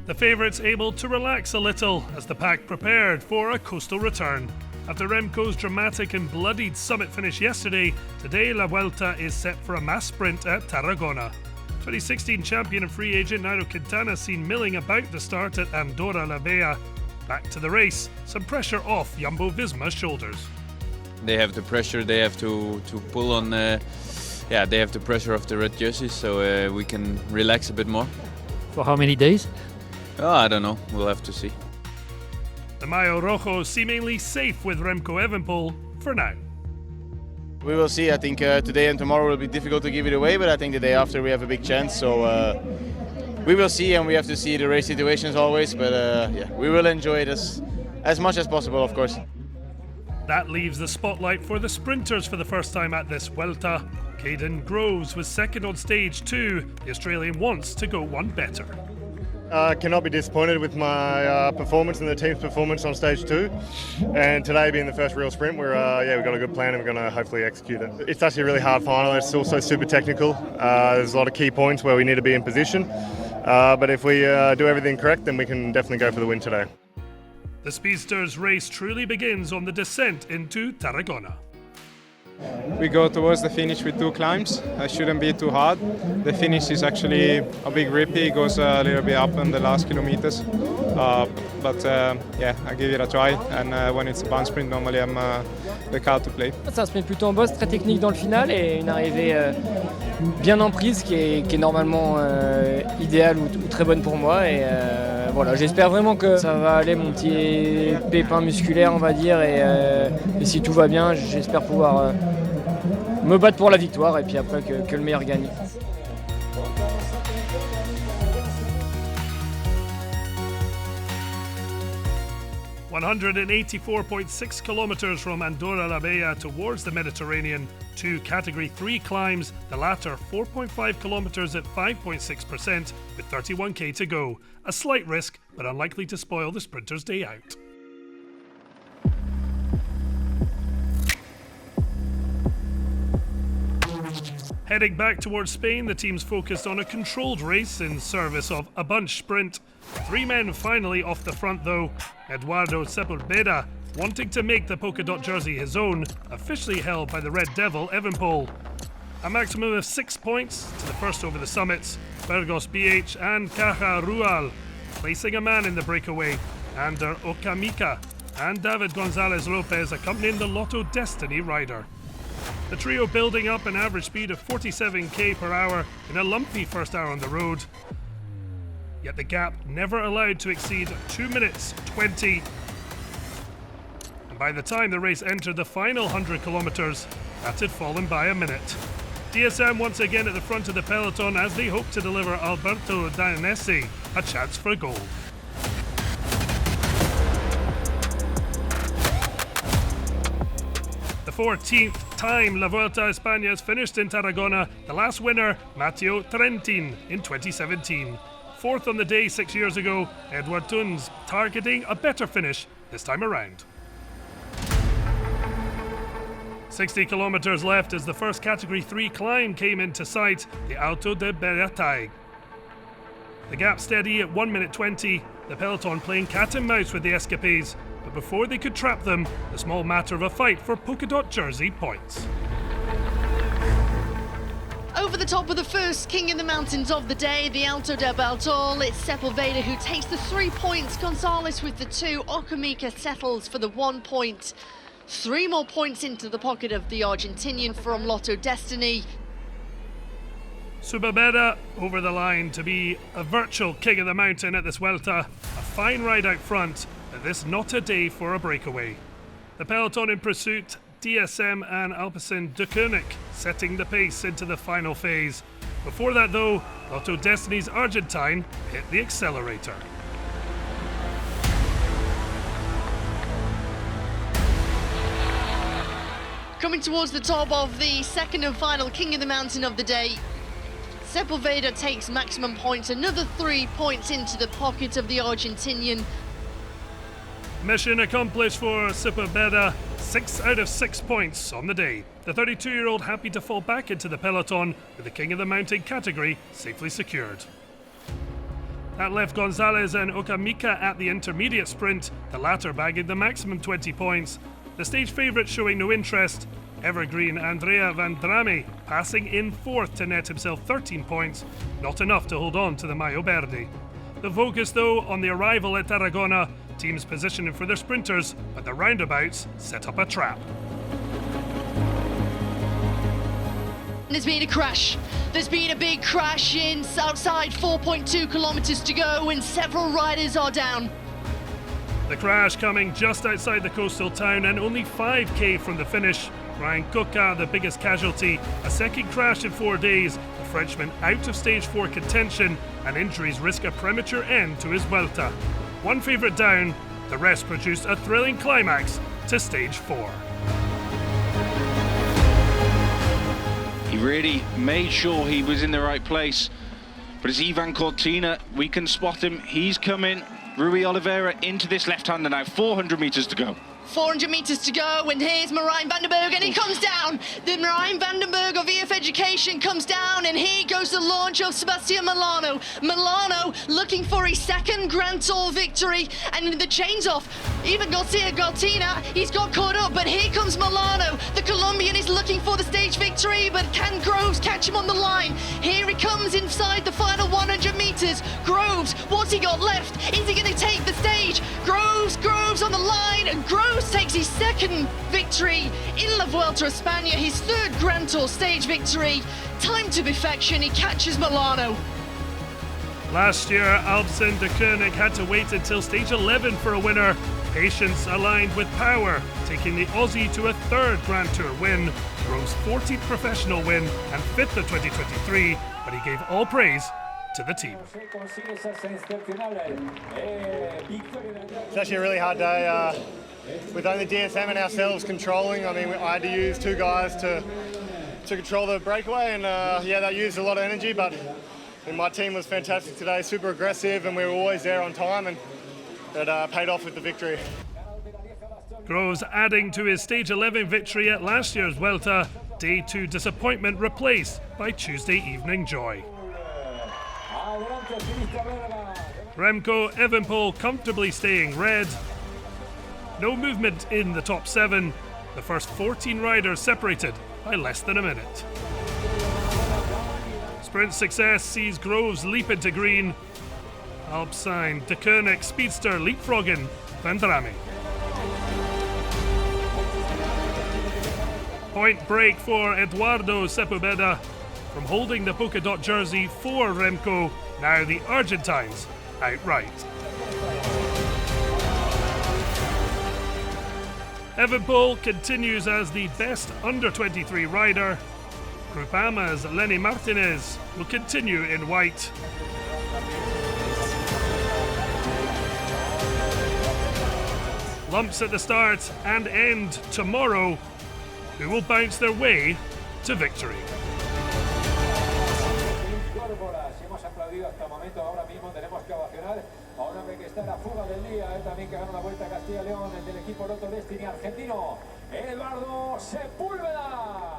The favourites able to relax a little as the pack prepared for a coastal return. After Remco's dramatic and bloodied summit finish yesterday, today La Vuelta is set for a mass sprint at Tarragona. 2016 champion and free agent Nairo Quintana seen milling about the start at Andorra la Vella. Back to the race, some pressure off Jumbo-Visma's shoulders. They have the pressure, they have to pull on, they have the pressure of the red jerseys, so we can relax a bit more. For how many days? Oh, I don't know, we'll have to see. The Mayo Rojo seemingly safe with Remco Evenepoel for now. We will see. I think today and tomorrow will be difficult to give it away, but I think the day after we have a big chance. So we will see, and we have to see the race situations always. But we will enjoy it as much as possible, of course. That leaves the spotlight for the sprinters for the first time at this Vuelta. Caden Groves was second on stage 2. The Australian wants to go one better. Cannot be disappointed with my performance and the team's performance on stage 2. And today being the first real sprint, we've got a good plan and we're going to hopefully execute it. It's actually a really hard final. It's also super technical. There's a lot of key points where we need to be in position. But if we do everything correct, then we can definitely go for the win today. The Speedsters race truly begins on the descent into Tarragona. We go towards the finish with 2 climbs. It shouldn't be too hard. The finish is actually a big rippy. It goes a little bit up in the last kilometers. I give it a try. And when it's a bound sprint, normally I'm the car to play. C'est un sprint plutôt en bosse, très technique dans le final et une arrivée bien en prise qui est normalement idéale ou très bonne pour moi. Et voilà, j'espère vraiment que ça va aller, mon petit pépin musculaire, on va dire. Et si tout va bien, j'espère pouvoir me battre pour la victoire et puis après que le meilleur gagne. (184.6 kilometers from Andorra la Vella towards the Mediterranean). 2 Category 3 climbs, the latter 4.5 kilometers at 5.6% with 31k to go. A slight risk, but unlikely to spoil the sprinter's day out. Heading back towards Spain, the team's focused on a controlled race in service of a bunch sprint. 3 men finally off the front though. Eduardo Sepulveda, wanting to make the polka dot jersey his own, officially held by the Red Devil Evenepoel. A maximum of 6 points to the first over the summits, Burgos BH and Caja Rural, placing a man in the breakaway, Ander Okamika and David Gonzalez Lopez accompanying the Lotto Destiny rider. The trio building up an average speed of 47k per hour in a lumpy first hour on the road. Yet the gap never allowed to exceed 2 minutes 20. And by the time the race entered the final 100 kilometers, that had fallen by a minute. DSM once again at the front of the peloton as they hope to deliver Alberto Danesi a chance for gold. The 14th time La Vuelta a España has finished in Tarragona, the last winner, Matteo Trentin, in 2017. 4th on the day 6 years ago, Edward Tuns targeting a better finish this time around. 60 kilometers left as the first Category 3 climb came into sight, the Alto de Beretay. The gap steady at 1 minute 20, the peloton playing cat and mouse with the escapades, but before they could trap them, the small matter of a fight for polka dot jersey points. Over the top of the first King in the Mountains of the day, the Alto de Baltol. It's Sepulveda who takes the 3 points, Gonzalez with the 2, Okamika settles for the 1 point. 3 more points into the pocket of the Argentinian from Lotto Destiny. Sepulveda over the line to be a virtual king of the mountain at this Vuelta. A fine ride out front, but this not a day for a breakaway. The peloton in pursuit, DSM and Alpecin de Koenig setting the pace into the final phase. Before that though, Lotto Destiny's Argentine hit the accelerator. Coming towards the top of the second and final King of the Mountain of the day, Sepulveda takes maximum points, another 3 points into the pocket of the Argentinian. Mission accomplished for Sepulveda, 6 out of 6 points on the day. The 32-year-old happy to fall back into the peloton with the King of the Mountain category safely secured. That left Gonzalez and Okamika at the intermediate sprint, the latter bagging the maximum 20 points. The stage favourite showing no interest. Evergreen Andrea Vendrame passing in fourth to net himself 13 points, not enough to hold on to the Mayo Verde. The focus though on the arrival at Tarragona, teams positioning for their sprinters, but the roundabouts set up a trap. There's been a crash. There's been a big crash in outside 4.2 kilometres to go and several riders are down. The crash coming just outside the coastal town and only 5k from the finish. Ryan Coca, the biggest casualty, a second crash in 4 days, the Frenchman out of stage 4 contention, and injuries risk a premature end to his Vuelta. One favourite down, the rest produced a thrilling climax to stage 4. He really made sure he was in the right place. But it's Ivan Cortina, we can spot him, he's coming. Rui Oliveira into this left-hander now, 400 metres to go. 400 metres to go, and here's Marijn van den Berg, and he comes down. The Marijn van den Berg of EF Education comes down, and here goes the launch of Sebastian Milano. Milano looking for his second Grand Tour victory, and the chains off. Even Garcia Cortina, he's got caught up, but here comes Milano. The Colombian is looking for the stage victory, but can Groves catch him on the line? Here he comes inside the final 100 metres. Groves, what's he got left? Is he going to take the stage? Groves on the line, and Groves takes his second victory in La Vuelta a España, his third Grand Tour stage victory. Time to perfection, he catches Milano. Last year, Albsen de Koenig had to wait until stage 11 for a winner. Patience aligned with power, taking the Aussie to a third Grand Tour win, Groves' 14th professional win and 5th of 2023, but he gave all praise to the team. It's actually a really hard day with only DSM and ourselves controlling. I mean, I had to use two guys to control the breakaway, and yeah, that used a lot of energy, but my team was fantastic today, super aggressive, and we were always there on time, and it paid off with the victory. Groves adding to his stage 11 victory at last year's Vuelta, day 2 disappointment replaced by Tuesday evening joy. Remco Evenepoel comfortably staying red. No movement in the top 7. The first 14 riders separated by less than a minute. Sprint success sees Groves leap into green. Alpine de Koenig speedster leapfrogging Vendrame. Point break for Eduardo Sepulveda. From holding the polka dot jersey for Remco, now the Argentines outright. Evenepoel continues as the best under-23 rider. Groupama's Lenny Martinez will continue in white. Lumps at the start and end tomorrow. Who will bounce their way to victory? Ahora ve que está la fuga del día, también que gana la Vuelta a Castilla y León del equipo Lotto Destiny argentino, Eduardo Sepúlveda.